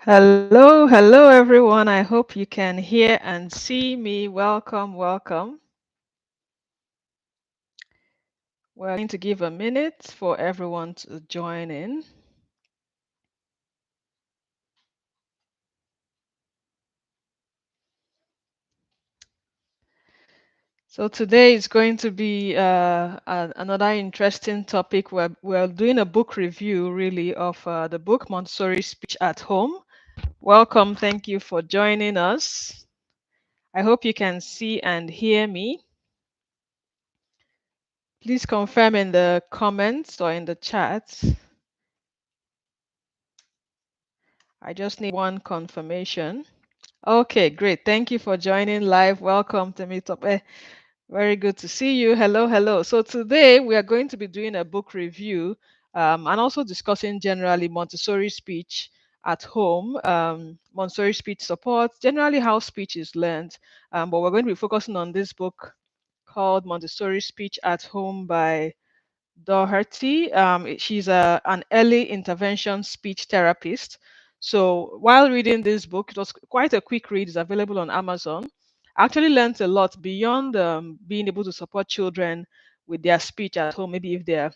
Hello everyone. I hope you can hear and see me. Welcome. We're going to give a minute for everyone to join in. So today is going to be another interesting topic. We're doing a book review, really, of the book Montessori Speech at Home. Welcome. Thank you for joining us. I hope you can see and hear me. Please confirm in the comments or in the chat. I just need one confirmation. Okay, great. Thank you for joining live. Welcome to Meetup. Very good to see you. Hello. So today we are going to be doing a book review and also discussing generally Montessori speech at home, Montessori speech support, generally how speech is learned. But we're going to be focusing on this book called Montessori Speech at Home by Daugherty. She's an early intervention speech therapist. So while reading this book, it was quite a quick read. It's available on Amazon. I actually learned a lot beyond being able to support children with their speech at home. Maybe if they're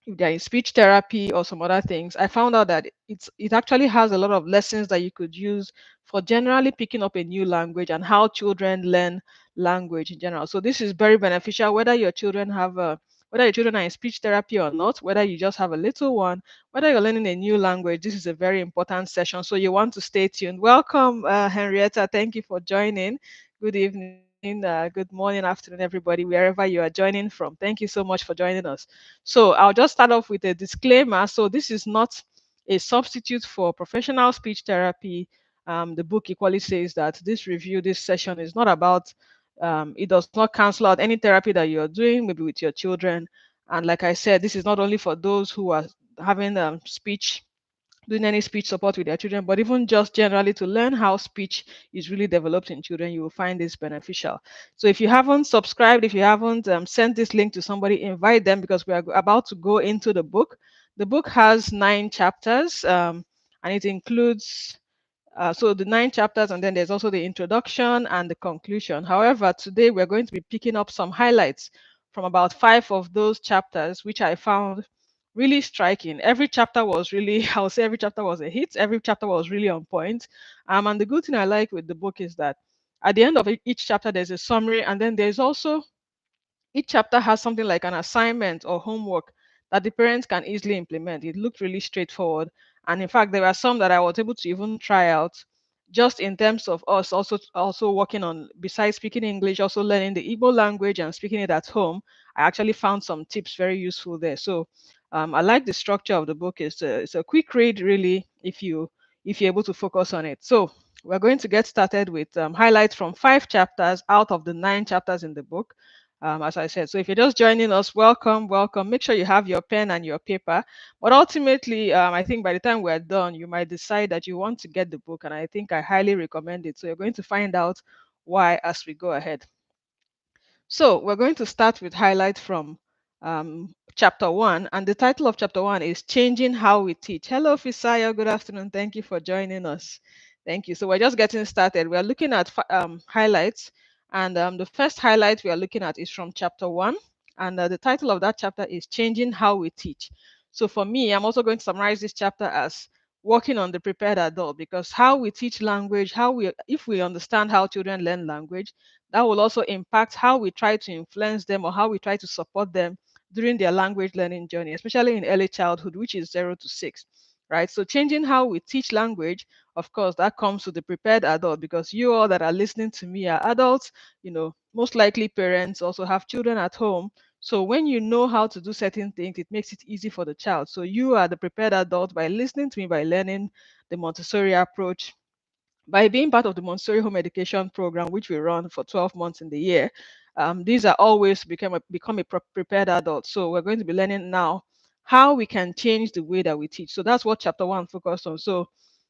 in speech therapy or some other things, I found out that it actually has a lot of lessons that you could use for generally picking up a new language and how children learn language in general. So this is very beneficial whether your children are in speech therapy or not, whether you just have a little one, whether you're learning a new language. This is a very important session. So you want to stay tuned. Welcome, Henrietta. Thank you for joining. Good evening. Good morning, afternoon, everybody, wherever you are joining from. Thank you so much for joining us. So I'll just start off with a disclaimer. So this is not a substitute for professional speech therapy. The book equally says that this session is not about, it does not cancel out any therapy that you're doing, maybe with your children. And like I said, this is not only for those who are having doing any speech support with their children, but even just generally to learn how speech is really developed in children, you will find this beneficial. So if you haven't subscribed, if you haven't sent this link to somebody, invite them because we are about to go into the book. The book has 9 chapters, and it includes so the 9 chapters, and then there's also the introduction and the conclusion. However, today we're going to be picking up some highlights from about 5 of those chapters, which I found really striking. Every chapter was really, I would say every chapter was a hit. Every chapter was really on point. And the good thing I like with the book is that at the end of each chapter, there's a summary, and then there's also each chapter has something like an assignment or homework that the parents can easily implement. It looked really straightforward. And in fact, there were some that I was able to even try out just in terms of us also working on, besides speaking English, also learning the Igbo language and speaking it at home. I actually found some tips very useful there. So I like the structure of the book. It's a quick read, really, if you're able to focus on it. So we're going to get started with highlights from 5 chapters out of the 9 chapters in the book, as I said. So if you're just joining us, welcome. Make sure you have your pen and your paper. But ultimately, I think by the time we're done, you might decide that you want to get the book, and I think I highly recommend it. So you're going to find out why as we go ahead. So we're going to start with highlight from chapter 1, and the title of chapter 1 is Changing How We Teach. Hello, Fisaya. Good afternoon. Thank you for joining us. Thank you. So we're just getting started. We're looking at highlights, and the first highlight we are looking at is from chapter 1, and the title of that chapter is Changing How We Teach. So for me, I'm also going to summarize this chapter as working on the prepared adult, because how we teach language, if we understand how children learn language, that will also impact how we try to influence them or how we try to support them during their language learning journey, especially in early childhood, which is 0 to 6, right? So changing how we teach language, of course, that comes to the prepared adult, because you all that are listening to me are adults, most likely parents also have children at home. So when you know how to do certain things, it makes it easy for the child. So you are the prepared adult by listening to me, by learning the Montessori approach, by being part of the Montessori Home Education Program, which we run for 12 months in the year. These are always to become a prepared adult. So we're going to be learning now how we can change the way that we teach. So that's what chapter 1 focused on. So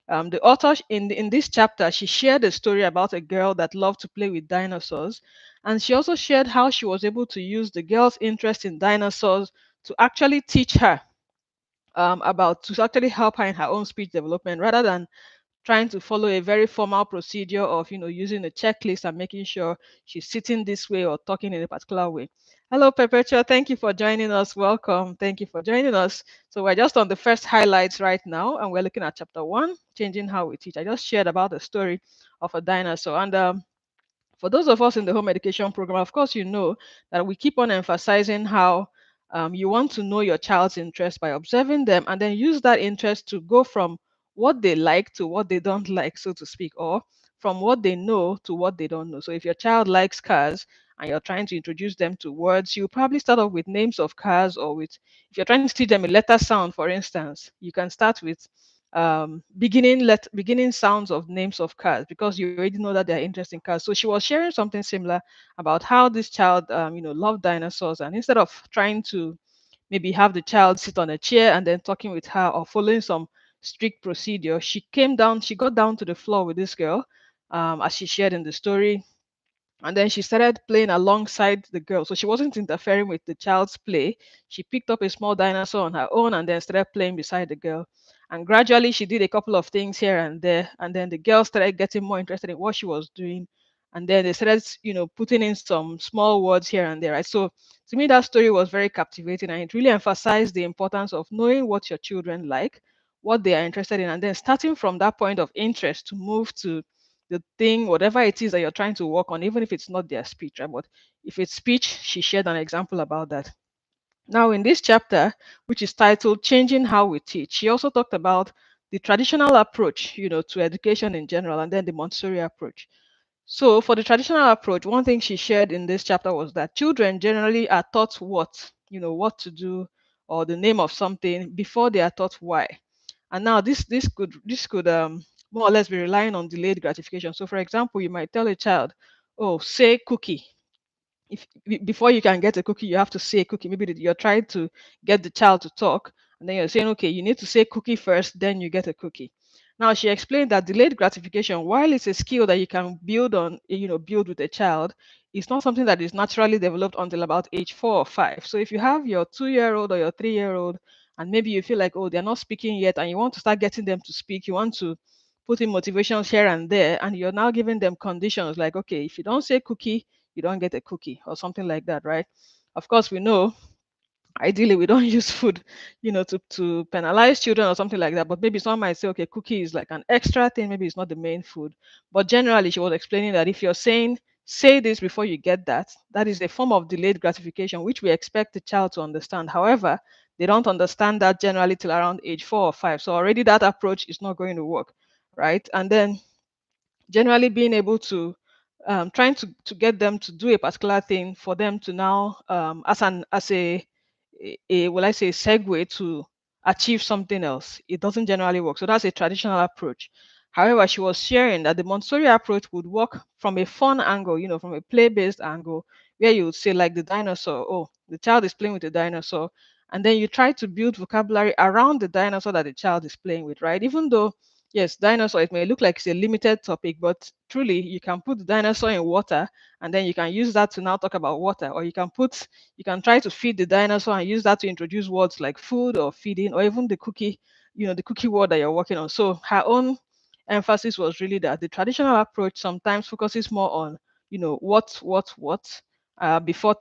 the author in this chapter, she shared a story about a girl that loved to play with dinosaurs. And she also shared how she was able to use the girl's interest in dinosaurs to actually teach her to actually help her in her own speech development, rather than trying to follow a very formal procedure of, using a checklist and making sure she's sitting this way or talking in a particular way. Hello, Perpetua. Thank you for joining us. Welcome. Thank you for joining us. So we're just on the first highlights right now, and we're looking at chapter 1, changing how we teach. I just shared about the story of a dinosaur. And for those of us in the home education program, of course, you know that we keep on emphasizing how you want to know your child's interest by observing them and then use that interest to go from what they like to what they don't like, so to speak, or from what they know to what they don't know. So if your child likes cars and you're trying to introduce them to words, you probably start off with names of cars, or with, if you're trying to teach them a letter sound, for instance, you can start with beginning sounds of names of cars, because you already know that they're interested in cars. So she was sharing something similar about how this child loved dinosaurs, and instead of trying to maybe have the child sit on a chair and then talking with her or following some strict procedure, she got down to the floor with this girl, as she shared in the story, and then she started playing alongside the girl. So she wasn't interfering with the child's play. She picked up a small dinosaur on her own and then started playing beside the girl. And gradually she did a couple of things here and there. And then the girl started getting more interested in what she was doing. And then they started, putting in some small words here and there. Right. So to me, that story was very captivating, and it really emphasized the importance of knowing what your children like, what they are interested in, and then starting from that point of interest to move to the thing, whatever it is that you're trying to work on, even if it's not their speech, right? But if it's speech, she shared an example about that. Now, in this chapter, which is titled Changing How We Teach, she also talked about the traditional approach, to education in general, and then the Montessori approach. So, for the traditional approach, one thing she shared in this chapter was that children generally are taught what to do, or the name of something before they are taught why. And now this could more or less be relying on delayed gratification. So, for example, you might tell a child, "Oh, say cookie." Before you can get a cookie, you have to say cookie. Maybe you're trying to get the child to talk, and then you're saying, okay, you need to say cookie first, then you get a cookie. Now she explained that delayed gratification, while it's a skill that you can build on, build with a child, it's not something that is naturally developed until about age 4 or 5. So if you have your 2-year-old or your 3-year-old, and maybe you feel like, oh, they're not speaking yet, and you want to start getting them to speak, you want to put in motivations here and there, and you're now giving them conditions like, okay, if you don't say cookie, you don't get a cookie or something like that, right? Of course, we know ideally we don't use food, to penalize children or something like that. But maybe someone might say, okay, cookie is like an extra thing, maybe it's not the main food. But generally, she was explaining that if you're saying, say this before you get that, that is a form of delayed gratification, which we expect the child to understand. However, they don't understand that generally till around age 4 or 5. So already that approach is not going to work, right? And then generally being able to trying to get them to do a particular thing for them to now as a will I say segue to achieve something else. It doesn't generally work. So that's a traditional approach. However, she was sharing that the Montessori approach would work from a fun angle, from a play-based angle, where you would say, like the dinosaur, oh, the child is playing with the dinosaur, and then you try to build vocabulary around the dinosaur that the child is playing with, right? Even though, yes, dinosaur, it may look like it's a limited topic, but truly you can put the dinosaur in water, and then you can use that to now talk about water. Or you can try to feed the dinosaur and use that to introduce words like food or feeding, or even the cookie, the cookie word that you're working on. So her own emphasis was really that the traditional approach sometimes focuses more on, what, before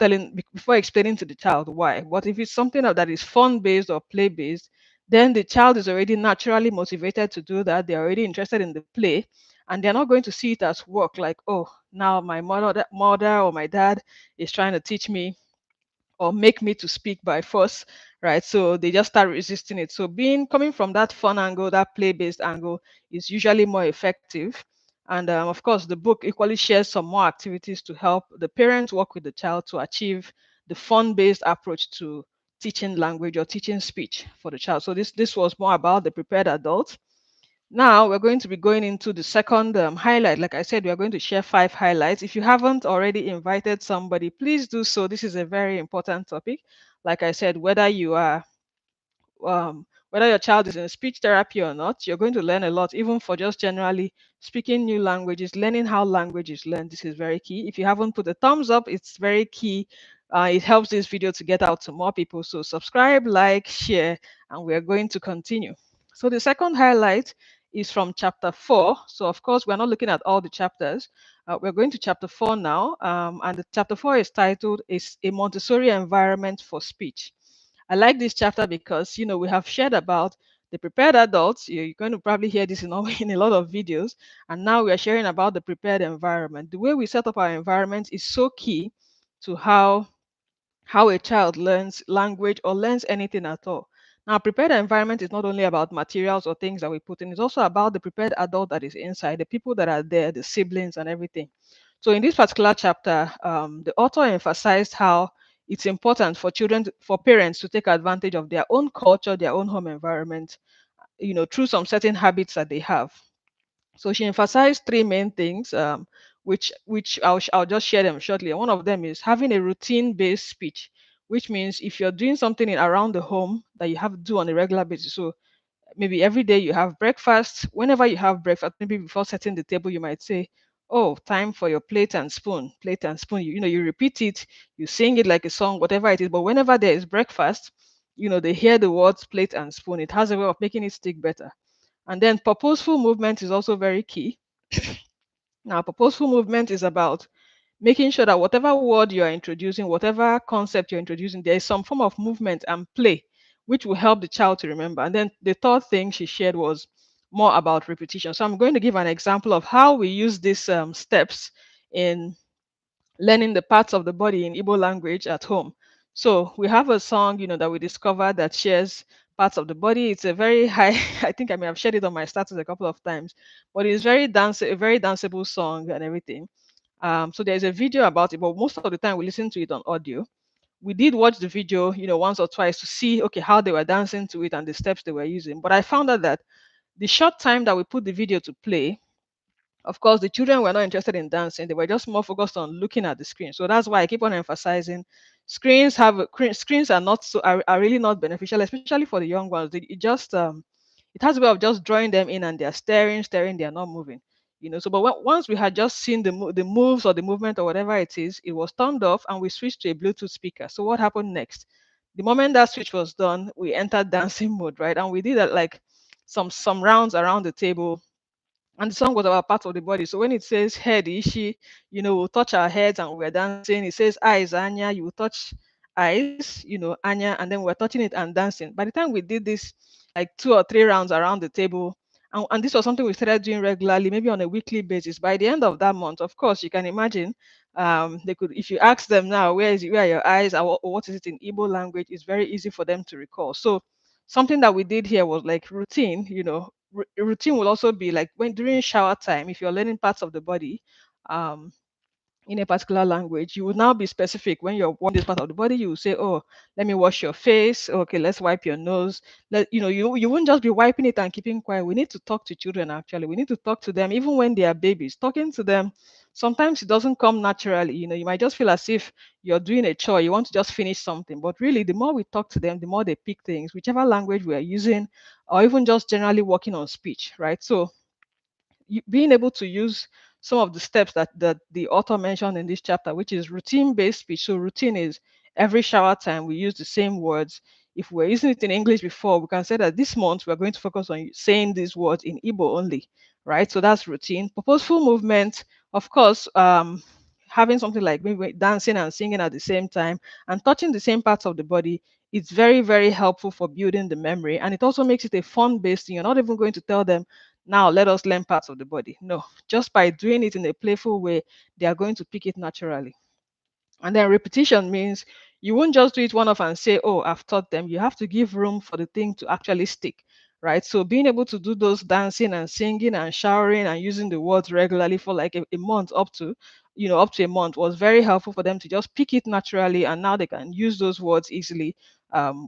explaining to the child why. But if it's something that is fun based or play based, then the child is already naturally motivated to do that. They're already interested in the play, and they're not going to see it as work, like, oh, now my mother or my dad is trying to teach me or make me to speak by force, right? So they just start resisting it. So coming from that fun angle, that play-based angle, is usually more effective. And of course, the book equally shares some more activities to help the parents work with the child to achieve the fun-based approach to teaching language or teaching speech for the child. So this was more about the prepared adult. Now we're going to be going into the second highlight. Like I said, we are going to share 5 highlights. If you haven't already invited somebody, please do so. This is a very important topic. Like I said, whether your child is in speech therapy or not, you're going to learn a lot, even for just generally speaking new languages, learning how language is learned. This is very key. If you haven't put a thumbs up, it's very key. It helps this video to get out to more people. So subscribe, like, share, and we're going to continue. So the second highlight is from chapter 4. So, of course, we're not looking at all the chapters. We're going to chapter 4 now. And the chapter 4 is titled "Is a Montessori Environment for Speech." I like this chapter because, we have shared about the prepared adults. You're going to probably hear this in, in a lot of videos. And now we are sharing about the prepared environment. The way we set up our environment is so key to how a child learns language or learns anything at all. Now, prepared environment is not only about materials or things that we put in, it's also about the prepared adult that is inside, the people that are there, the siblings and everything. So in this particular chapter, the author emphasized how it's important for for parents to take advantage of their own culture, their own home environment, through some certain habits that they have. So she emphasized three main things, which I'll just share them shortly. And one of them is having a routine-based speech, which means if you're doing something around the home that you have to do on a regular basis. So maybe every day you have breakfast. Whenever you have breakfast, maybe before setting the table, you might say, "Oh, time for your plate and spoon." Plate and spoon. You repeat it, you sing it like a song, whatever it is. But whenever there is breakfast, they hear the words plate and spoon. It has a way of making it stick better. And then purposeful movement is also very key. Now, purposeful movement is about making sure that whatever word you are introducing, whatever concept you're introducing, there is some form of movement and play, which will help the child to remember. And then the third thing she shared was more about repetition. So I'm going to give an example of how we use these steps in learning the parts of the body in Igbo language at home. So we have a song, that we discovered that shares parts of the body. It's a very high, I think I may have shared it on my status a couple of times, but it's a very danceable song and everything. So there's a video about it, but most of the time we listen to it on audio. We did watch the video, once or twice to see, okay, how they were dancing to it and the steps they were using. But I found out that the short time that we put the video to play, of course, the children were not interested in dancing. They were just more focused on looking at the screen. So that's why I keep on emphasizing screens are not are really not beneficial, especially for the young ones. It has a way of just drawing them in and they're staring, they're not moving. So but once we had just seen the moves or the movement or whatever it is, it was turned off and we switched to a Bluetooth speaker. So what happened next? The moment that switch was done, we entered dancing mode, right? And we did that like some rounds around the table, and the song was about part of the body. So when it says head, Ishi, we'll touch our heads and we're dancing. It says eyes, Anya, you will touch eyes, Anya, and then we're touching it and dancing. By the time we did this like 2 or 3 rounds around the table, and this was something we started doing regularly, maybe on a weekly basis. By the end of that month, of course, you can imagine, they could, if you ask them now, where are your eyes, or what is it in Igbo language, it's very easy for them to recall. So something that we did here was like routine, routine will also be like when during shower time, if you're learning parts of the body, um, in a particular language, you would now be specific. When you're washing this part of the body, you will say, "Oh, let me wash your face. Okay, let's wipe your nose." You wouldn't just be wiping it and keeping quiet. We need to talk to children. Actually, we need to talk to them even when they are babies. Talking to them, sometimes it doesn't come naturally. You might just feel as if you're doing a chore. You want to just finish something, but really, the more we talk to them, the more they pick things, whichever language we are using, or even just generally working on speech, right? So being able to use some of the steps that the author mentioned in this chapter, which is routine-based speech. So routine is every shower time we use the same words. If we're using it in English before, we can say that this month we're going to focus on saying these words in Igbo only, right? So that's routine. Purposeful movement, of course, having something like maybe dancing and singing at the same time and touching the same parts of the body, it's very, very helpful for building the memory. And it also makes it a fun-based thing. You're not even going to tell them, now let us learn parts of the body. No, just by doing it in a playful way, they are going to pick it naturally. And then repetition means you won't just do it one off and say, "Oh, I've taught them." You have to give room for the thing to actually stick, right? So being able to do those dancing and singing and showering and using the words regularly for like a month up to a month was very helpful for them to just pick it naturally. And now they can use those words easily,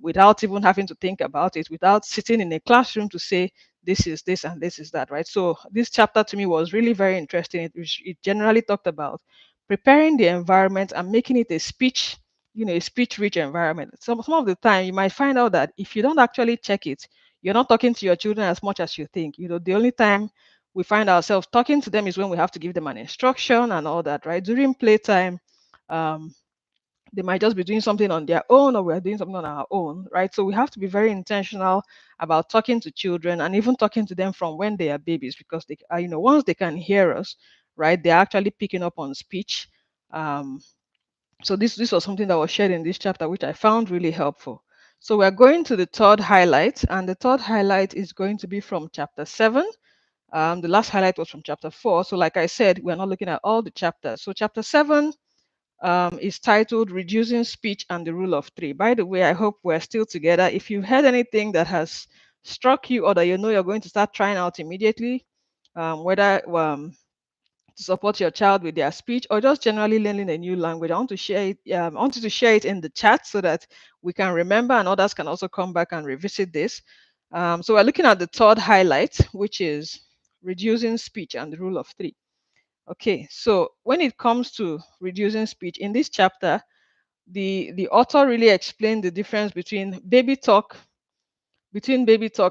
without even having to think about it, without sitting in a classroom to say, this is this and this is that, right? So this chapter to me was really very interesting. It generally talked about preparing the environment and making it a speech rich environment. Some of the time you might find out that if you don't actually check it, you're not talking to your children as much as you think. The only time we find ourselves talking to them is when we have to give them an instruction and all that, right? During playtime, um, They might just be doing something on their own, or we're doing something on our own, right? So we have to be very intentional about talking to children, and even talking to them from when they are babies, because they, once they can hear us, right, they're actually picking up on speech. Um, so this was something that was shared in this chapter, which I found really helpful. So we're going to the third highlight, and the third highlight is going to be from chapter 7. The last highlight was from chapter 4. So like I said, we're not looking at all the chapters. So chapter 7 is titled Reducing Speech and the Rule of Three. By the way, I hope we're still together. If you've heard anything that has struck you, or that you know you're going to start trying out immediately, whether to support your child with their speech, or just generally learning a new language, I want to share it. I want you to share it in the chat so that we can remember, and others can also come back and revisit this. So we're looking at the third highlight, which is reducing speech and the rule of three. Okay, so when it comes to reducing speech in this chapter, the author really explained the difference between baby talk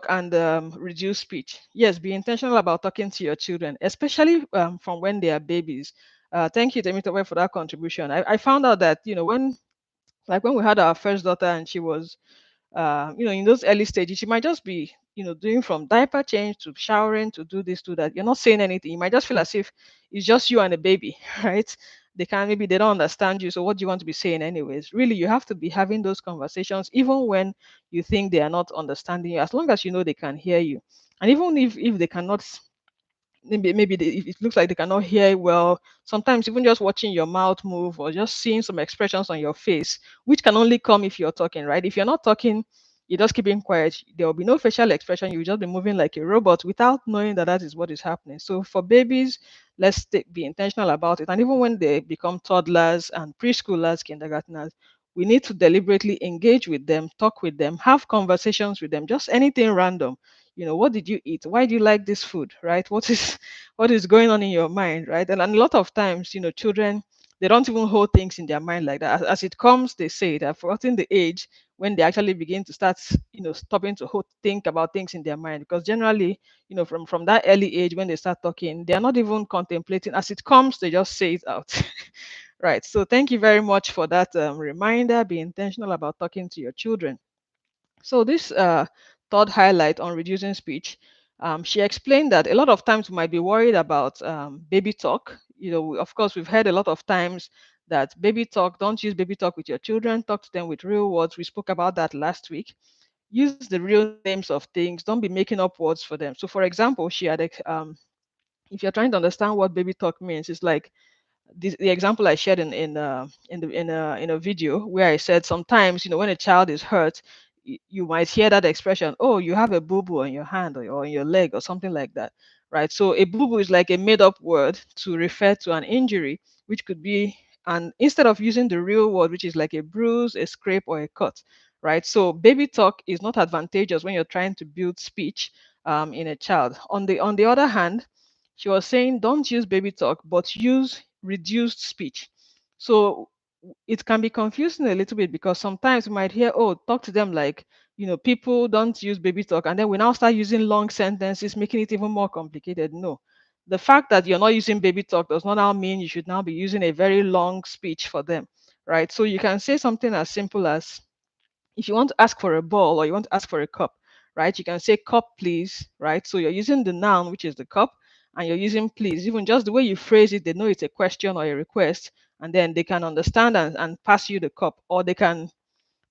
and reduced speech. Yes, be intentional about talking to your children, especially from when they are babies. Thank you, Temitope, for that contribution. I found out that, when we had our first daughter, and she was in those early stages, she might just be, doing from diaper change to showering to do this, to that. You're not saying anything. You might just feel as if it's just you and a baby, right? Maybe they don't understand you. So what do you want to be saying anyways? Really, you have to be having those conversations, even when you think they are not understanding you, as long as you know they can hear you. And even if they cannot, maybe if it looks like they cannot hear well, sometimes even just watching your mouth move, or just seeing some expressions on your face, which can only come if you're talking, right? If you're not talking, you're just keeping quiet, there will be no facial expression. You will just be moving like a robot without knowing that that is what is happening. So for babies, be intentional about it. And even when they become toddlers and preschoolers, kindergartners, we need to deliberately engage with them, talk with them, have conversations with them, just anything random. What did you eat? Why do you like this food? Right? What is going on in your mind? Right? And a lot of times, children, they don't even hold things in their mind like that. As it comes, they say they've forgotten the age when they actually begin to start, stopping to think about things in their mind. Because generally, from that early age, when they start talking, they are not even contemplating. As it comes, they just say it out. Right. So thank you very much for that reminder. Be intentional about talking to your children. So this third highlight on reducing speech, she explained that a lot of times we might be worried about baby talk. Of course, we've heard a lot of times that baby talk, don't use baby talk with your children, talk to them with real words. We spoke about that last week. Use the real names of things. Don't be making up words for them. So, for example, if you're trying to understand what baby talk means, it's like the example I shared in a video, where I said sometimes, when a child is hurt, you might hear that expression, oh, you have a boo boo on your hand, or on your leg, or something like that, right? So a boo boo is like a made up word to refer to an injury, which could be, and instead of using the real word, which is like a bruise, a scrape, or a cut, right? So baby talk is not advantageous when you're trying to build speech in a child. On the other hand, she was saying, don't use baby talk, but use reduced speech. So it can be confusing a little bit, because sometimes we might hear, oh, talk to them like, people don't use baby talk. And then we now start using long sentences, making it even more complicated. No. The fact that you're not using baby talk does not now mean you should now be using a very long speech for them, right? So you can say something as simple as, if you want to ask for a ball, or you want to ask for a cup, right? You can say cup, please, right? So you're using the noun, which is the cup, and you're using please. Even just the way you phrase it, they know it's a question or a request, and then they can understand and pass you the cup, or they can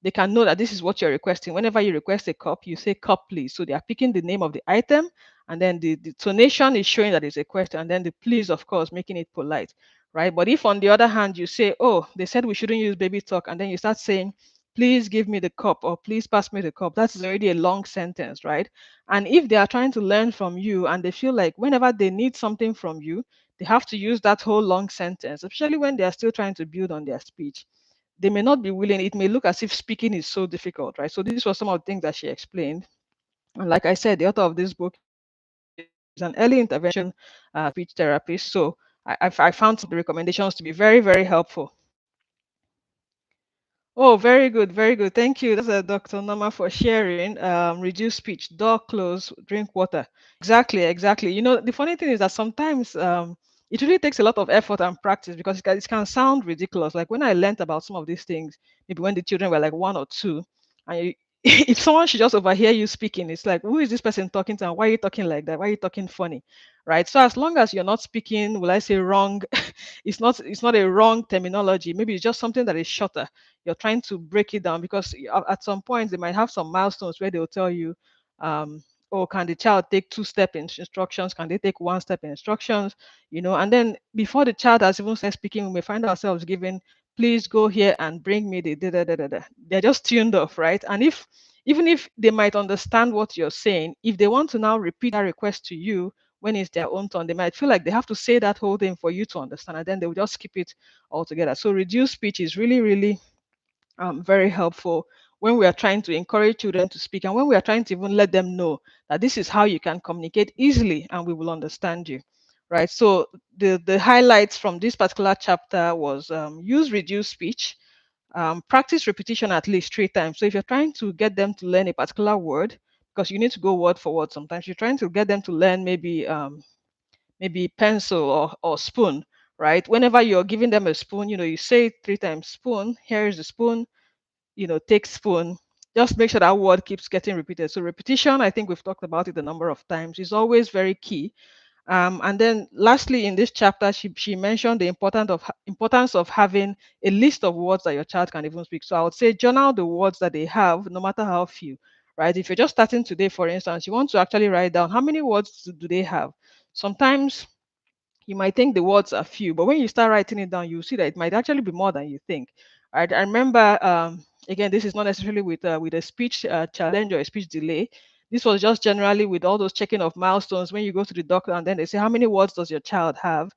know that this is what you're requesting. Whenever you request a cup, you say cup, please. So they are picking the name of the item, and then the tonation is showing that it's a question, and then the please, of course, making it polite, right? But if on the other hand you say, oh, they said we shouldn't use baby talk, and then you start saying, please give me the cup, or please pass me the cup, that is already a long sentence, right? And if they are trying to learn from you, and they feel like whenever they need something from you, they have to use that whole long sentence, especially when they are still trying to build on their speech, they may not be willing. It may look as if speaking is so difficult, right? So these were some of the things that she explained. And like I said, the author of this book is an early intervention speech therapist. So I found some of the recommendations to be very, very helpful. Oh, very good, very good. Thank you. That's Dr. Norma for sharing. Reduce speech, door close, drink water. Exactly, exactly. The funny thing is that sometimes it really takes a lot of effort and practice, because it can sound ridiculous. Like when I learned about some of these things, maybe when the children were like 1 or 2, and you, if someone should just overhear you speaking, it's like, who is this person talking to, and why are you talking like that? Why are you talking funny, right? So as long as you're not speaking, will I say wrong? It's not a wrong terminology. Maybe it's just something that is shorter. You're trying to break it down, because at some point they might have some milestones where they'll tell you, oh, can the child take 2-step instructions? Can they take 1-step instructions? And then before the child has even started speaking, we may find ourselves giving, please go here and bring me the da da da da da. They're just tuned off, right? And even if they might understand what you're saying, if they want to now repeat that request to you when it's their own turn, they might feel like they have to say that whole thing for you to understand, and then they will just skip it altogether. So reduced speech is really, really very helpful when we are trying to encourage children to speak, and when we are trying to even let them know that this is how you can communicate easily and we will understand you, right? So the highlights from this particular chapter was, use reduced speech, practice repetition at least 3 times. So if you're trying to get them to learn a particular word, because you need to go word for word, sometimes you're trying to get them to learn maybe pencil or spoon, right? Whenever you're giving them a spoon, you say it 3 times: spoon, here is the spoon, take spoon. Just make sure that word keeps getting repeated. So repetition, I think we've talked about it a number of times, is always very key. And then lastly, in this chapter, she mentioned the importance of having a list of words that your child can even speak. So I would say journal the words that they have, no matter how few, right? If you're just starting today, for instance, you want to actually write down how many words do they have. Sometimes you might think the words are few, but when you start writing it down, you see that it might actually be more than you think. Right? I remember, again, this is not necessarily with a speech challenge or a speech delay. This was just generally with all those checking of milestones when you go to the doctor and then they say, how many words does your child have?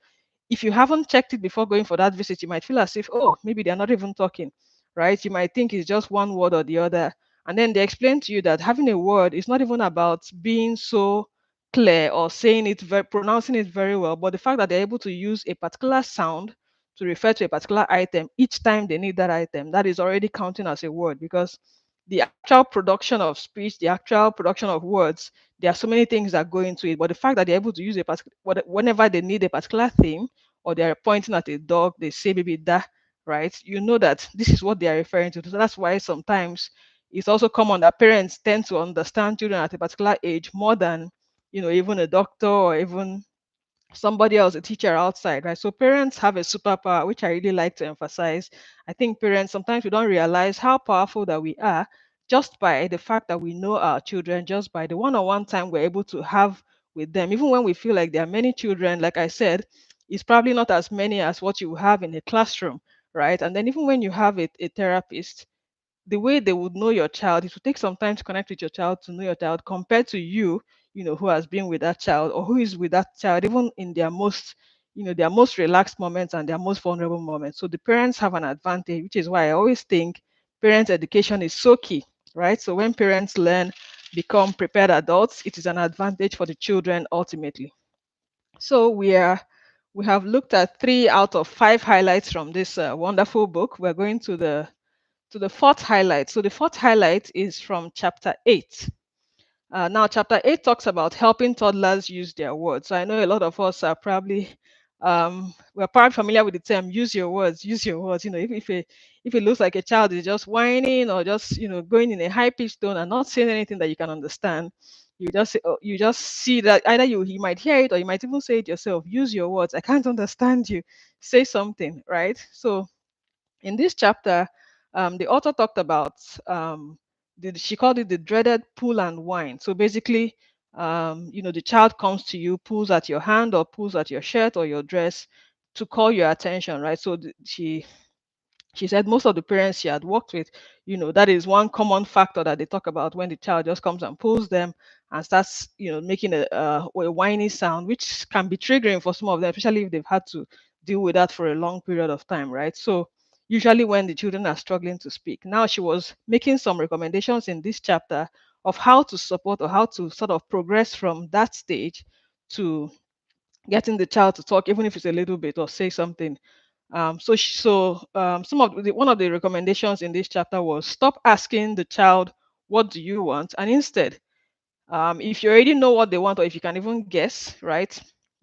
If you haven't checked it before going for that visit, you might feel as if, oh, maybe they're not even talking, right? You might think it's just one word or the other. And then they explain to you that having a word is not even about being so clear or saying it pronouncing it very well, but the fact that they're able to use a particular sound to refer to a particular item each time they need that item, that is already counting as a word, because the actual production of speech, the actual production of words, there are so many things that go into it. But the fact that they're able to use a particular, whenever they need a particular theme, or they're pointing at a dog, they say maybe that, right? You know that this is what they are referring to. So that's why sometimes it's also common that parents tend to understand children at a particular age more than even a doctor or even somebody else, a teacher outside, right? So parents have a superpower, which I really like to emphasize. I think parents, sometimes we don't realize how powerful that we are just by the fact that we know our children, just by the one-on-one time we're able to have with them. Even when we feel like there are many children, like I said, it's probably not as many as what you have in a classroom, right? And then even when you have a therapist, the way they would know your child, it would take some time to connect with your child to know your child, compared to who has been with that child, or who is with that child even in their most relaxed moments and their most vulnerable moments. So the parents have an advantage, which is why I always think parent education is so key, right? So when parents learn, become prepared adults, it is an advantage for the children ultimately. So we have looked at 3 out of 5 highlights from this wonderful book. We're going to the fourth highlight. So the fourth highlight is from chapter 8. Now, chapter 8 talks about helping toddlers use their words. So I know a lot of us are we're probably familiar with the term use your words, use your words. If it looks like a child is just whining or just, going in a high pitched tone and not saying anything that you can understand, you just see that either you might hear it or you might even say it yourself. Use your words. I can't understand you. Say something, right? So in this chapter, the author talked about, she called it the dreaded pull and whine. So basically, the child comes to you, pulls at your hand or pulls at your shirt or your dress to call your attention, right? So she said most of the parents she had worked with, that is one common factor that they talk about when the child just comes and pulls them and starts, making a whiny sound, which can be triggering for some of them, especially if they've had to deal with that for a long period of time, right? So usually when the children are struggling to speak. Now she was making some recommendations in this chapter of how to support or how to sort of progress from that stage to getting the child to talk, even if it's a little bit, or say something. One of the recommendations in this chapter was stop asking the child, "What do you want?" and instead, if you already know what they want, or if you can even guess, right,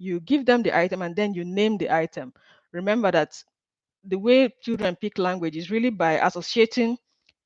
you give them the item and then you name the item. Remember that the way children pick language is really by associating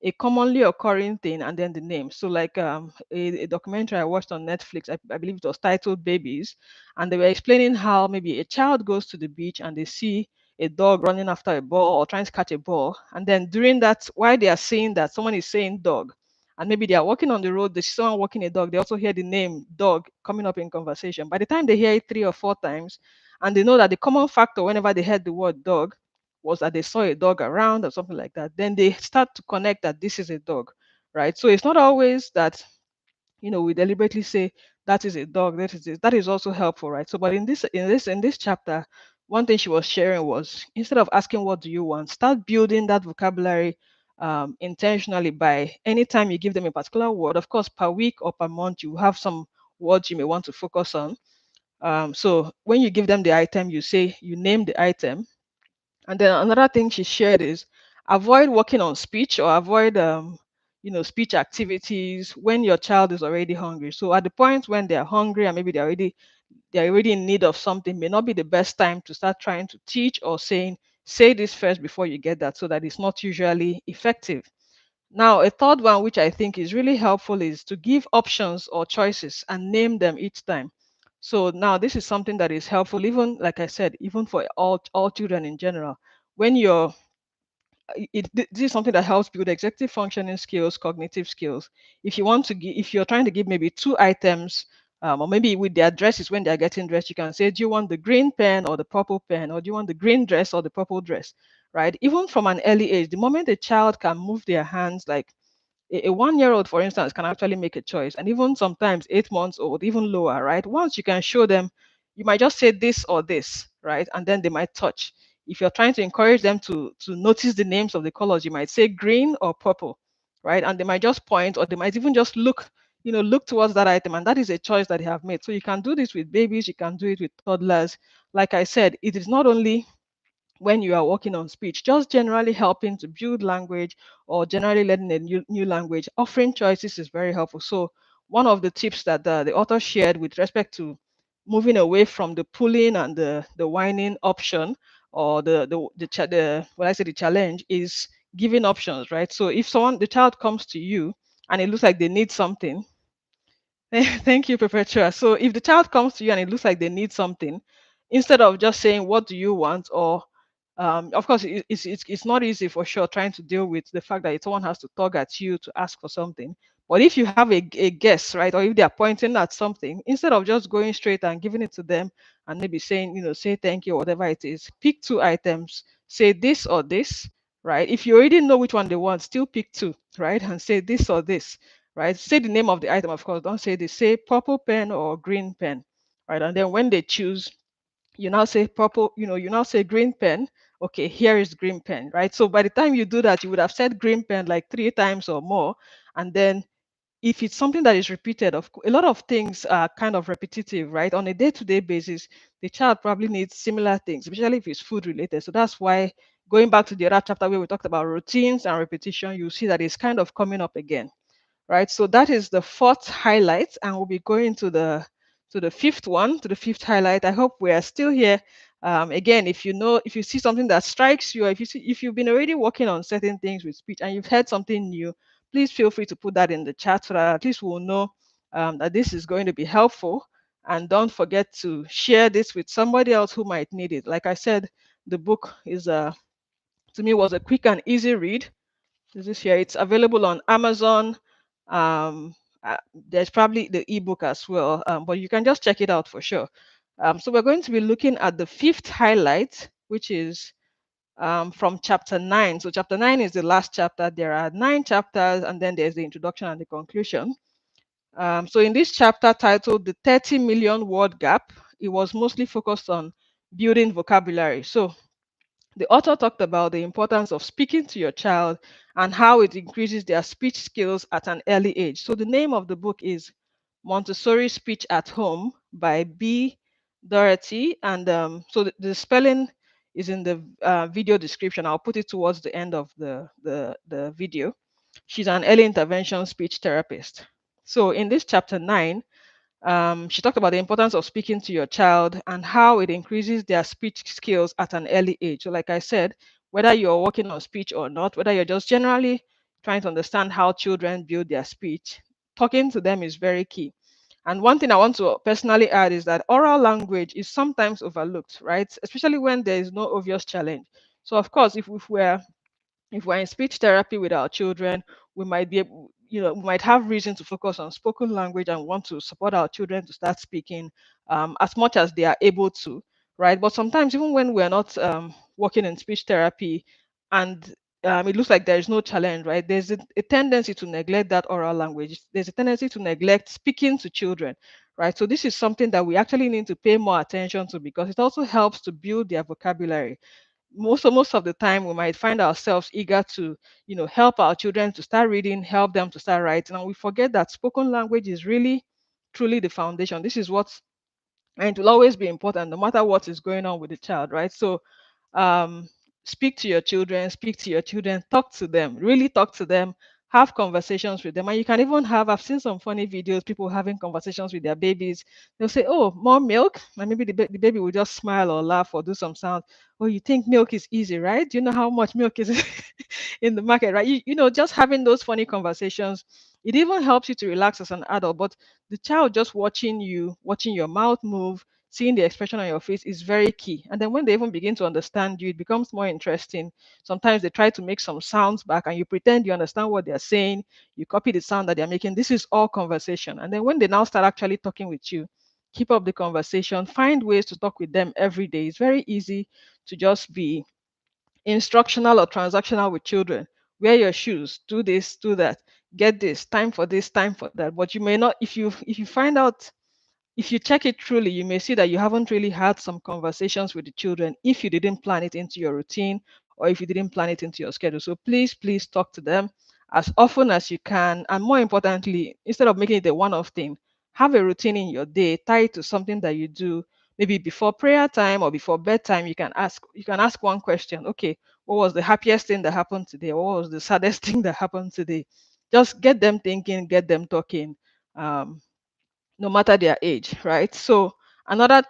a commonly occurring thing and then the name. So, like a documentary I watched on Netflix, I believe it was titled Babies, and they were explaining how maybe a child goes to the beach and they see a dog running after a ball or trying to catch a ball. And then during that, while they are saying that, someone is saying dog. And maybe they are walking on the road, they see someone walking a dog, they also hear the name dog coming up in conversation. By the time they hear it 3 or 4 times, and they know that the common factor whenever they heard the word dog was that they saw a dog around or something like that, then they start to connect that this is a dog, right? So it's not always that we deliberately say that is a dog, that is this. That is also helpful, right? So, but in this chapter, one thing she was sharing was, instead of asking what do you want, start building that vocabulary intentionally by anytime you give them a particular word. Of course, per week or per month, you have some words you may want to focus on. So when you give them the item, you name the item. And then another thing she shared is, avoid working on speech, or avoid speech activities when your child is already hungry. So at the point when they're hungry and maybe they're already in need of something, may not be the best time to start trying to teach or saying, say this first before you get that, so that it's not usually effective. Now, a third one, which I think is really helpful, is to give options or choices and name them each time. So now this is something that is helpful, even like I said, even for all children in general. When you're this is something that helps build executive functioning skills, cognitive skills. If you're trying to give maybe two items, or maybe with their dresses, when they're getting dressed, you can say, do you want the green pen or the purple pen, or do you want the green dress or the purple dress, right? Even from an early age, the moment a child can move their hands, like a 1 year old, for instance, can actually make a choice, and even sometimes 8 months old, even lower, right? Once you can show them, you might just say this or this, right? And then they might touch. If you're trying to encourage them to notice the names of the colors, you might say green or purple, right? And they might just point, or they might even just look towards that item, and that is a choice that they have made. So you can do this with babies, you can do it with toddlers. Like I said, it is not only when you are working on speech, just generally helping to build language, or generally learning a new language, offering choices is very helpful. So one of the tips that the author shared with respect to moving away from the pulling and the whining option, or what I say, the challenge, is giving options, right? So if the child comes to you and it looks like they need something. Thank you, Perpetua. So if the child comes to you and it looks like they need something, instead of just saying, what do you want? Or of course, it's not easy for sure trying to deal with the fact that someone has to tug at you to ask for something. But if you have a guess, right, or if they are pointing at something, instead of just going straight and giving it to them and maybe saying, say thank you or whatever it is, pick two items, say this or this, right? If you already know which one they want, still pick two, right? And say this or this, right? Say the name of the item, of course. Don't say this. Say purple pen or green pen, right? And then when they choose, you now say purple, you now say green pen. Okay, here is green pen, right? So by the time you do that, you would have said green pen like 3 times or more. And then if it's something that is repeated, a lot of things are kind of repetitive, right? On a day-to-day basis, the child probably needs similar things, especially if it's food related. So that's why, going back to the other chapter where we talked about routines and repetition, you see that it's kind of coming up again, right? So that is the fourth highlight, and we'll be going to the fifth one, to the fifth highlight. I hope we are still here. Again, if you see something that strikes you, or if you've been already working on certain things with speech and you've heard something new, please feel free to put that in the chat, so that at least we'll know that this is going to be helpful. And don't forget to share this with somebody else who might need it. Like I said, the book to me was a quick and easy read. This is here. It's available on Amazon. Um, there's probably the ebook as well, but you can just check it out for sure. So we're going to be looking at the fifth highlight, which is from chapter 9. So chapter 9 is the last chapter. There are 9 chapters, and then there's the introduction and the conclusion. So in this chapter titled "The 30 Million Word Gap," it was mostly focused on building vocabulary. So the author talked about the importance of speaking to your child and how it increases their speech skills at an early age. So the name of the book is Montessori Speech at Home by B. Daugherty. And so the spelling is in the video description. I'll put it towards the end of the video. She's an early intervention speech therapist. So in this chapter 9, She talked about the importance of speaking to your child and how it increases their speech skills at an early age. So, like I said, whether you're working on speech or not, whether you're just generally trying to understand how children build their speech, talking to them is very key. And one thing I want to personally add is that oral language is sometimes overlooked, right? Especially when there is no obvious challenge. So, of course, if we're in speech therapy with our children, we might be able, we might have reason to focus on spoken language and want to support our children to start speaking as much as they are able to, right? But sometimes, even when we're not working in speech therapy and it looks like there is no challenge, right? There's a tendency to neglect that oral language. There's a tendency to neglect speaking to children, right? So this is something that we actually need to pay more attention to because it also helps to build their vocabulary. Most of the time we might find ourselves eager to help our children to start reading, help them to start writing, and we forget that spoken language is really truly the foundation. This is what, and it will always be important no matter what is going on with the child, right? So um, speak to your children, talk to them, really talk to them, have conversations with them. And you can even have, I've seen some funny videos, people having conversations with their babies. They'll say, oh, more milk. And maybe the baby will just smile or laugh or do some sound. Oh, you think milk is easy, right? Do you know how much milk is in the market, right? Just having those funny conversations, it even helps you to relax as an adult. But the child just watching you, watching your mouth move, seeing the expression on your face is very key. And then when they even begin to understand you, it becomes more interesting. Sometimes they try to make some sounds back and you pretend you understand what they're saying. You copy the sound that they're making. This is all conversation. And then when they now start actually talking with you, keep up the conversation, find ways to talk with them every day. It's very easy to just be instructional or transactional with children. Wear your shoes, do this, do that, get this, time for that. But you may not, if you find out, if you check it truly, you may see that you haven't really had some conversations with the children if you didn't plan it into your routine or if you didn't plan it into your schedule. So please talk to them as often as you can. And more importantly, instead of making it a one-off thing, have a routine in your day, tie it to something that you do. Maybe before prayer time or before bedtime, you can ask one question. Okay, what was the happiest thing that happened today? What was the saddest thing that happened today? Just get them thinking, get them talking. Um, no matter their age, right? So another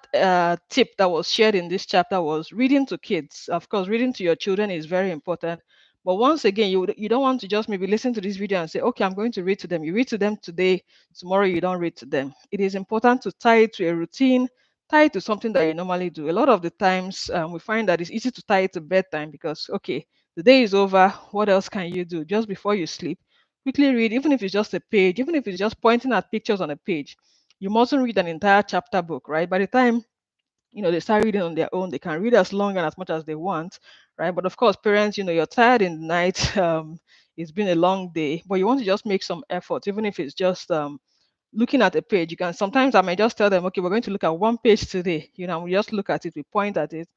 tip that was shared in this chapter was reading to kids. Of course, reading to your children is very important. But once again, you don't want to just maybe listen to this video and say, okay, I'm going to read to them. You read to them today, tomorrow you don't read to them. It is important to tie it to a routine, tie it to something that you normally do. A lot of the times we find that it's easy to tie it to bedtime because, okay, the day is over. What else can you do? Just before you sleep, quickly read, even if it's just a page, even if it's just pointing at pictures on a page. You mustn't read an entire chapter book, right? By the time they start reading on their own, they can read as long and as much as they want, right? But of course, parents, you're tired in the night. It's been a long day, but you want to just make some effort, even if it's just looking at a page. You can sometimes I might just tell them, okay, we're going to look at one page today. We just look at it, we point at it.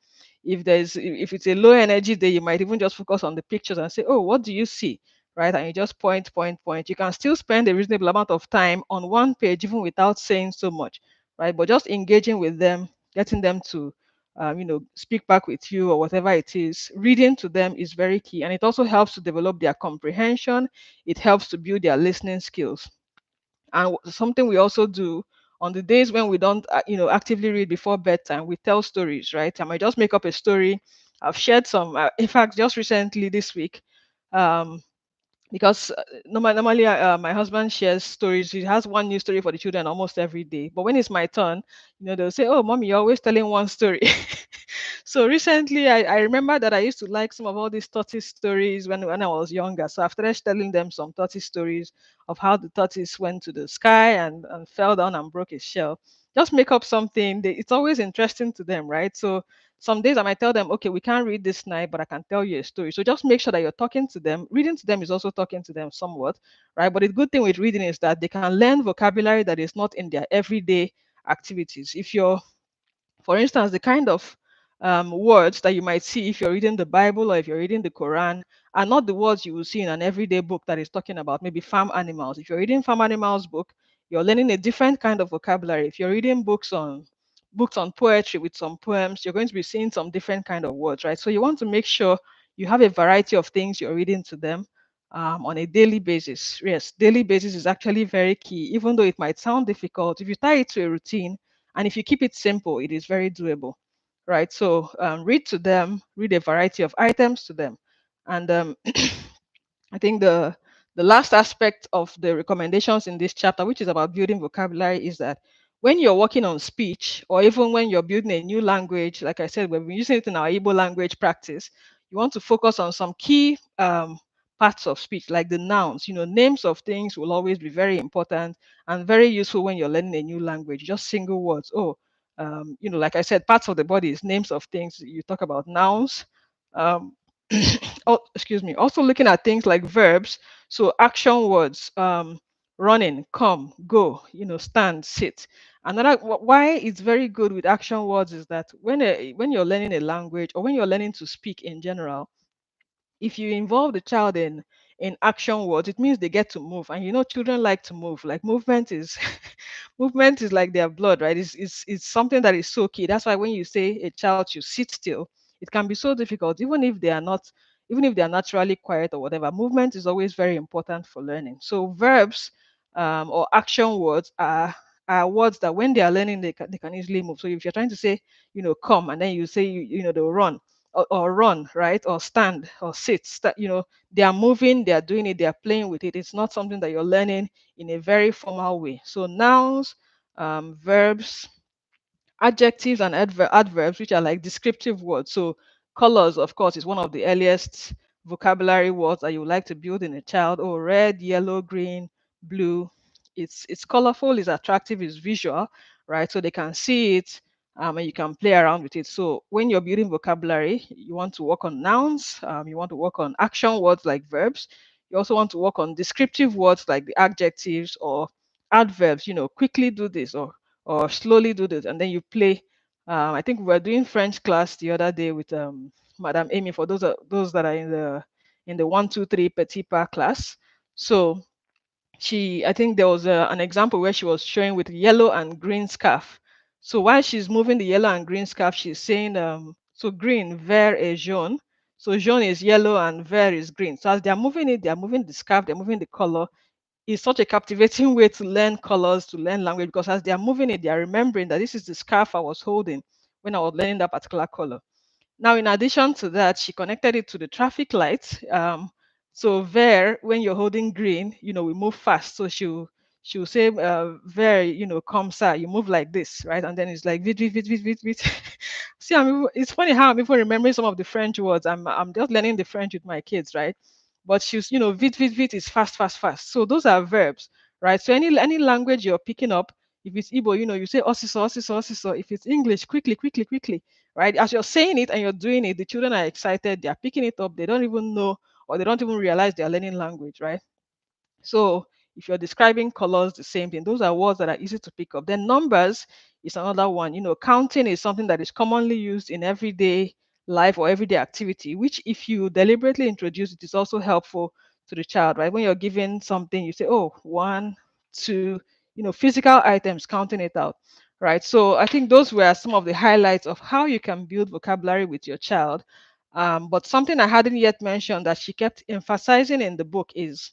If it's a low energy day, you might even just focus on the pictures and say, oh, what do you see? Right? And you just point. You can still spend a reasonable amount of time on one page, even without saying so much, right? But just engaging with them, getting them to speak back with you or whatever it is, reading to them is very key. And it also helps to develop their comprehension. It helps to build their listening skills. And something we also do on the days when we don't, actively read before bedtime, we tell stories, right? I might just make up a story. I've shared some, in fact, just recently this week, um, because normally my husband shares stories. He has one new story for the children almost every day. But when it's my turn, they'll say, "Oh, mommy, you're always telling one story." So recently, I remember that I used to like some of all these tortoise stories when I was younger. So I've started telling them some tortoise stories of how the tortoise went to the sky and fell down and broke his shell. Just make up something. It's always interesting to them, right? So some days I might tell them, okay, we can't read this night, but I can tell you a story. So just make sure that you're talking to them. Reading to them is also talking to them somewhat, right? But the good thing with reading is that they can learn vocabulary that is not in their everyday activities. If you're For instance, the kind of words that you might see if you're reading the Bible or if you're reading the Quran are not the words you will see in an everyday book that is talking about maybe farm animals. If you're reading farm animals book, you're learning a different kind of vocabulary. If you're reading books on poetry with some poems, you're going to be seeing some different kind of words, right? So you want to make sure you have a variety of things you're reading to them. on a daily basis. Yes, daily basis is actually very key, even though it might sound difficult. If you tie it to a routine and if you keep it simple, it is very doable, right? So read to them, read a variety of items to them. And I think the last aspect of the recommendations in this chapter, which is about building vocabulary, is that when you're working on speech, or even when you're building a new language, like I said, we've been using it in our Igbo language practice, you want to focus on some key parts of speech, like the nouns. Names of things will always be very important and very useful when you're learning a new language. Just single words. Oh, like I said, parts of the body is names of things. You talk about nouns. Um, oh, excuse me. Also looking at things like verbs, so action words, running, come, go, stand, sit. Another why it's very good with action words is that when you're learning a language or when you're learning to speak in general, if you involve the child in action words, it means they get to move, and children like to move. Like movement is movement is like their blood, right? It's something that is so key. That's why when you say a child should sit still, it can be so difficult, even if they are naturally quiet or whatever. Movement is always very important for learning. So verbs or action words are words that when they are learning, they can easily move. So if you're trying to say, come, and then you say they'll run, or run, right? Or stand or sit. They are moving, they are doing it, they are playing with it. It's not something that you're learning in a very formal way. So nouns, verbs, adjectives, and adverbs, which are like descriptive words. So colors, of course, is one of the earliest vocabulary words that you would like to build in a child. Oh, red, yellow, green, blue. It's colorful, it's attractive, it's visual, right? So they can see it, and you can play around with it. So when you're building vocabulary, you want to work on nouns, you want to work on action words like verbs. You also want to work on descriptive words like the adjectives or adverbs. Quickly do this, or slowly do this, and then you play. I think we were doing French class the other day with Madame Amy, for those that are in the 1, 2, 3 petit pas class. So I think there was an example where she was showing with yellow and green scarf. So while she's moving the yellow and green scarf, she's saying, so green, vert et jaune. So jaune is yellow and vert is green. So as they're moving it, they're moving the scarf, they're moving the color. It's such a captivating way to learn colors, to learn language, because as they are moving it, they are remembering that this is the scarf I was holding when I was learning that particular color. Now, in addition to that, she connected it to the traffic lights. So there, when you're holding green, we move fast. So she'll say, there, come sir, you move like this, right? And then it's like vit, vit, vit, vit, vit, vit. See, it's funny how I'm even remembering some of the French words. I'm just learning the French with my kids, right? But she's, vit, vit, vit is fast, fast, fast. So those are verbs, right? So any language you're picking up, if it's Igbo, you say osiso, osiso, osiso. If it's English, quickly, quickly, quickly, right? As you're saying it and you're doing it, the children are excited, they're picking it up, they don't even know, or they don't even realize they're learning language, right? So if you're describing colors, the same thing. Those are words that are easy to pick up. Then numbers is another one. Counting is something that is commonly used in everyday life or everyday activity, which if you deliberately introduce it is also helpful to the child, right? When you're given something, you say, oh, 1, 2, physical items, counting it out, right? So I think those were some of the highlights of how you can build vocabulary with your child. But something I hadn't yet mentioned that she kept emphasizing in the book is,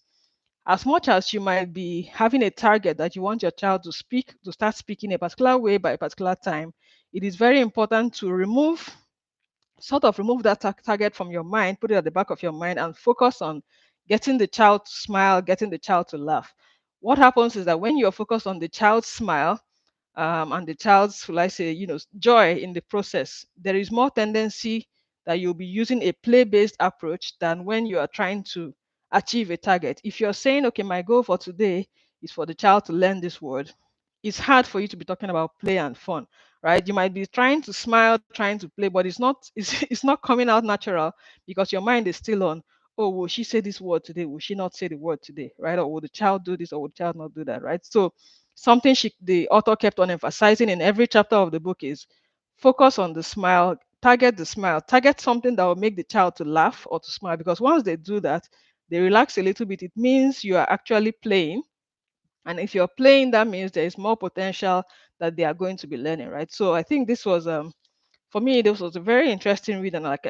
as much as you might be having a target that you want your child to start speaking a particular way by a particular time, it is very important to remove that target from your mind, put it at the back of your mind, and focus on getting the child to smile, getting the child to laugh. What happens is that when you're focused on the child's smile, and the child's, will I say, joy in the process, there is more tendency that you'll be using a play-based approach than when you are trying to achieve a target. If you're saying, okay, my goal for today is for the child to learn this word, it's hard for you to be talking about play and fun, right? You might be trying to smile, trying to play, but it's not coming out natural because your mind is still on, oh, will she say this word today? Will she not say the word today, right? Or will the child do this or will the child not do that, right? So something the author kept on emphasizing in every chapter of the book is focus on the smile, target the smile, target something that will make the child to laugh or to smile, because once they do that, they relax a little bit. It means you are actually playing, and if you're playing, that means there is more potential that they are going to be learning, right? So I think this was for me, this was a very interesting read, and I've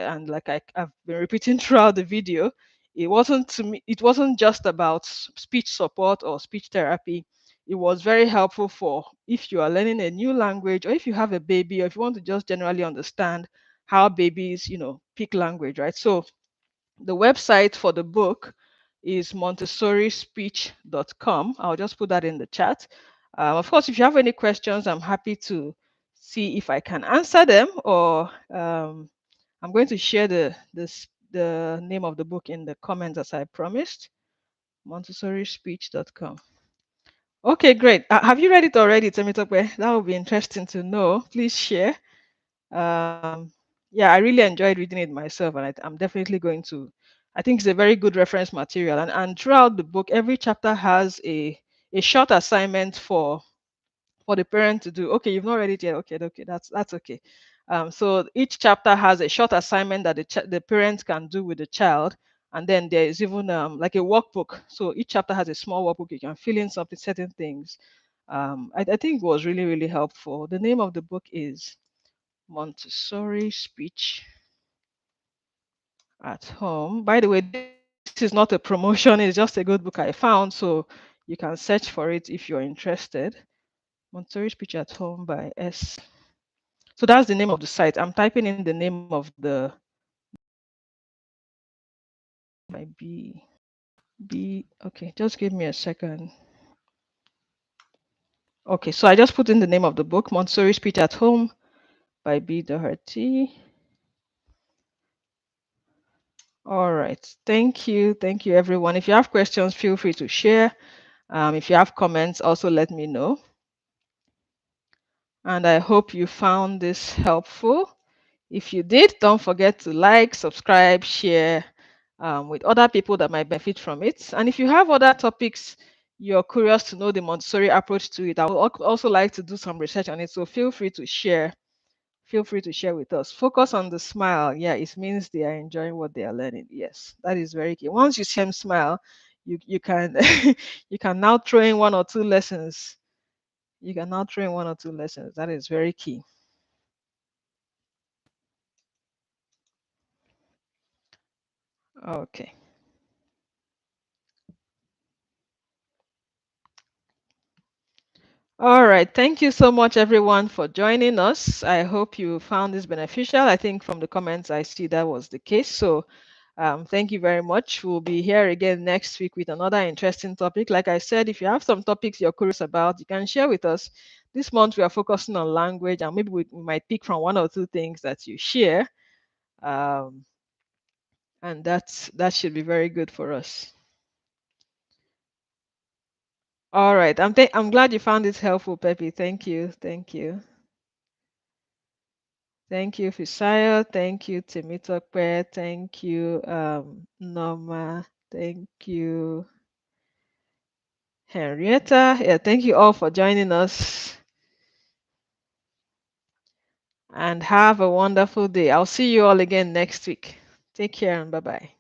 been repeating throughout the video. It wasn't to me, it wasn't just about speech support or speech therapy. It was very helpful for if you are learning a new language, or if you have a baby, or if you want to just generally understand how babies, pick language, right? So the website for the book is montessorispeech.com. I'll just put that in the chat. Of course, if you have any questions, I'm happy to see if I can answer them, or I'm going to share the name of the book in the comments as I promised. montessorispeech.com. Okay, great. Have you read it already, Temitope? That would be interesting to know. Please share. Um, yeah, I really enjoyed reading it myself, and I'm definitely going to. I think it's a very good reference material, and throughout the book, every chapter has a short assignment for the parent to do. Okay, you've not read it yet. Okay, okay, that's okay. So each chapter has a short assignment that the parent can do with the child, and then there is even like a workbook. So each chapter has a small workbook. You can fill in something, certain things. I think it was really, really helpful. The name of the book is Montessori Speech at Home. By the way, this is not a promotion, it's just a good book I found. So you can search for it if you're interested. Montessori Speech at Home by S. So that's the name of the site. I'm typing in the name of the by B. Okay, just give me a second. Okay, so I just put in the name of the book, Montessori Speech at Home by B. Daugherty. All right. Thank you. Thank you, everyone. If you have questions, feel free to share. If you have comments, also let me know. And I hope you found this helpful. If you did, don't forget to like, subscribe, share with other people that might benefit from it. And if you have other topics you're curious to know the Montessori approach to it, I would also like to do some research on it. So feel free to share. Feel free to share with us. Focus on the smile. Yeah, it means they are enjoying what they are learning. Yes, that is very key. Once you see them smile, you can you can now throw in one or two lessons. You can now throw in one or two lessons. That is very key. Okay. All right. Thank you so much, everyone, for joining us. I hope you found this beneficial. I think from the comments I see that was the case. So thank you very much. We'll be here again next week with another interesting topic. Like I said, if you have some topics you're curious about, you can share with us. This month we are focusing on language, and maybe we might pick from one or two things that you share. And that should be very good for us. All right. I'm glad you found this helpful, Pepe. Thank you. Thank you. Thank you, Fisayo. Thank you, Temitope. Thank you, Norma. Thank you, Henrietta. Yeah, thank you all for joining us. And have a wonderful day. I'll see you all again next week. Take care and bye-bye.